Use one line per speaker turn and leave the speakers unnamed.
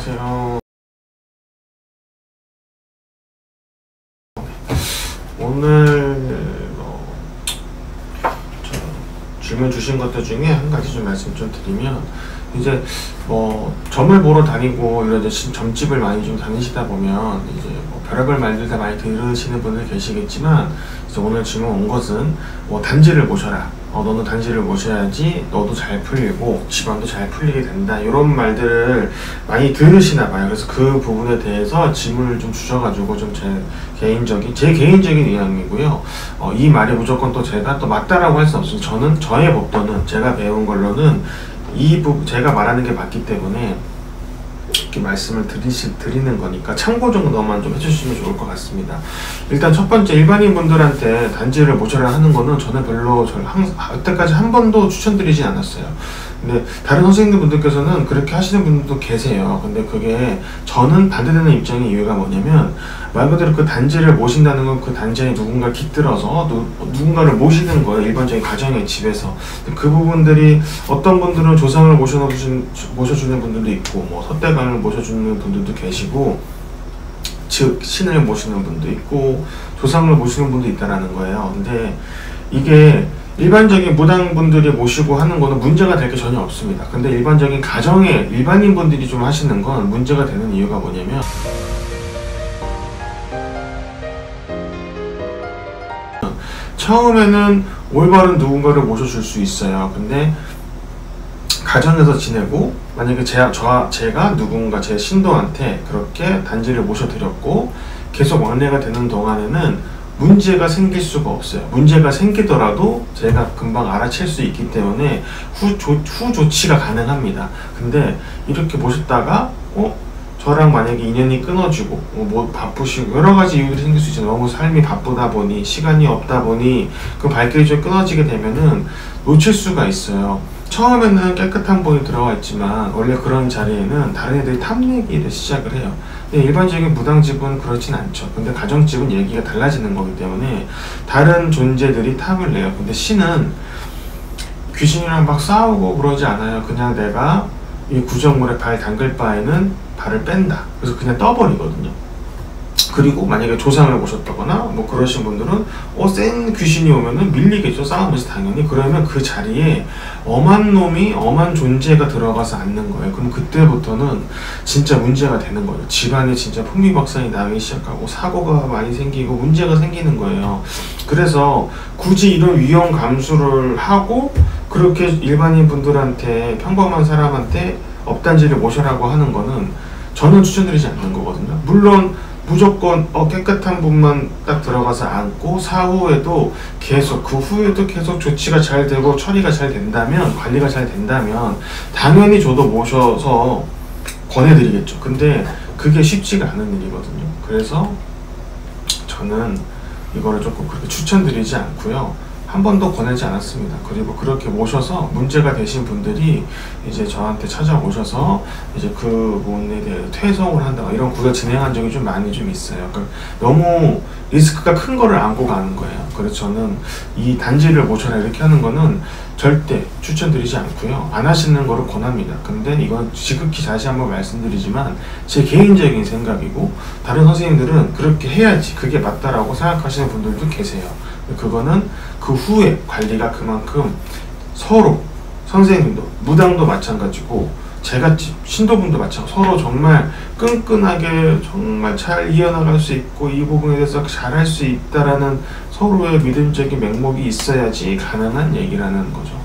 안녕하세요. 오늘 질문 주신 것들 중에 한 가지 좀 말씀 좀 드리면, 이제 점을 보러 다니고 이런 점집을 많이 좀 다니시다 보면 이제 별의별 말들 다 많이 들으시는 분들 계시겠지만, 이제 오늘 질문 온 것은 단지를 모셔라. 너는 단지를 모셔야지 너도 잘 풀리고 집안도 잘 풀리게 된다, 이런 말들을 많이 들으시나 봐요. 그래서 그 부분에 대해서 질문을 좀 주셔가지고 좀 제 개인적인 의견이고요. 이 말이 무조건 또 제가 또 맞다라고 할 수 없습니다. 저는 저의 법도는, 제가 배운 걸로는 제가 말하는 게 맞기 때문에 이렇게 말씀을 드리는 거니까 참고 정도만 좀 해주시면 좋을 것 같습니다. 일단 첫 번째, 일반인 분들한테 단지를 모셔라 하는 거는 저는 별로 여태까지 한 번도 추천드리진 않았어요. 근데 다른 선생님들 분들께서는 그렇게 하시는 분들도 계세요. 근데 그게 저는 반대되는 입장의 이유가 뭐냐면, 말 그대로 그 단지를 모신다는 건 그 단지에 누군가를 깃들어서 누군가를 모시는 거예요. 일반적인 가정의 집에서. 그 부분들이 어떤 분들은 조상을 모셔주는 분들도 있고, 서대관을 모셔주는 분들도 계시고, 즉 신을 모시는 분도 있고 조상을 모시는 분도 있다라는 거예요. 근데 이게 일반적인 무당분들이 모시고 하는 거는 문제가 될 게 전혀 없습니다. 근데 일반적인 가정의 일반인 분들이 좀 하시는 건 문제가 되는 이유가 뭐냐면, 처음에는 올바른 누군가를 모셔줄 수 있어요. 근데 가정에서 지내고, 만약에 제가 누군가 제 신도한테 그렇게 단지를 모셔드렸고 계속 왕래가 되는 동안에는 문제가 생길 수가 없어요. 문제가 생기더라도 제가 금방 알아챌 수 있기 때문에 후 조치가 가능합니다. 근데 이렇게 모셨다가 저랑 만약에 인연이 끊어지고 바쁘시고 여러 가지 이유들이 생길 수 있잖아요. 너무 삶이 바쁘다 보니, 시간이 없다 보니 그 발길이 좀 끊어지게 되면은 놓칠 수가 있어요. 처음에는 깨끗한 분이 들어가 있지만 원래 그런 자리에는 다른 애들이 탐내기를 시작을 해요. 근데 일반적인 무당집은 그렇진 않죠. 근데 가정집은 얘기가 달라지는 거기 때문에 다른 존재들이 탐을 내요. 근데 신은 귀신이랑 막 싸우고 그러지 않아요. 그냥 내가 이 구정물에 발 담글 바에는 발을 뺀다. 그래서 그냥 떠버리거든요. 그리고 만약에 조상을 모셨다거나 그러신 분들은 센 귀신이 오면은 밀리겠죠. 싸움에서 당연히. 그러면 그 자리에 엄한 놈이, 엄한 존재가 들어가서 앉는 거예요. 그럼 그때부터는 진짜 문제가 되는 거예요. 집안에 진짜 풍비박산이 나기 시작하고 사고가 많이 생기고 문제가 생기는 거예요. 그래서 굳이 이런 위험 감수를 하고 그렇게 일반인 분들한테, 평범한 사람한테 업단지를 모셔라고 하는 거는 저는 추천드리지 않는 거거든요. 물론 무조건 깨끗한 분만 딱 들어가서 앉고 사후에도 계속, 그 후에도 계속 조치가 잘 되고 처리가 잘 된다면, 관리가 잘 된다면 당연히 저도 모셔서 권해드리겠죠. 근데 그게 쉽지가 않은 일이거든요. 그래서 저는 이거를 조금 그렇게 추천드리지 않고요. 한 번도 권하지 않았습니다. 그리고 그렇게 모셔서 문제가 되신 분들이 이제 저한테 찾아오셔서 이제 그 부분에 대해 퇴송을 한다, 이런 구조 진행한 적이 좀 많이 있어요. 그러니까 너무 리스크가 큰 거를 안고 가는 거예요. 그래서 저는 이 단지를 모셔라 이렇게 하는 거는 절대 추천드리지 않고요. 안 하시는 거를 권합니다. 근데 이건 지극히 다시 한번 말씀드리지만 제 개인적인 생각이고, 다른 선생님들은 그렇게 해야지 그게 맞다라고 생각하시는 분들도 계세요. 그거는 그 후에 관리가 그만큼 서로, 선생님도, 무당도 마찬가지고 제가 신도분도 마찬가지고 서로 정말 끈끈하게 정말 잘 이어나갈 수 있고 이 부분에 대해서 잘할 수 있다라는 서로의 믿음적인 맥목이 있어야지 가능한 얘기라는 거죠.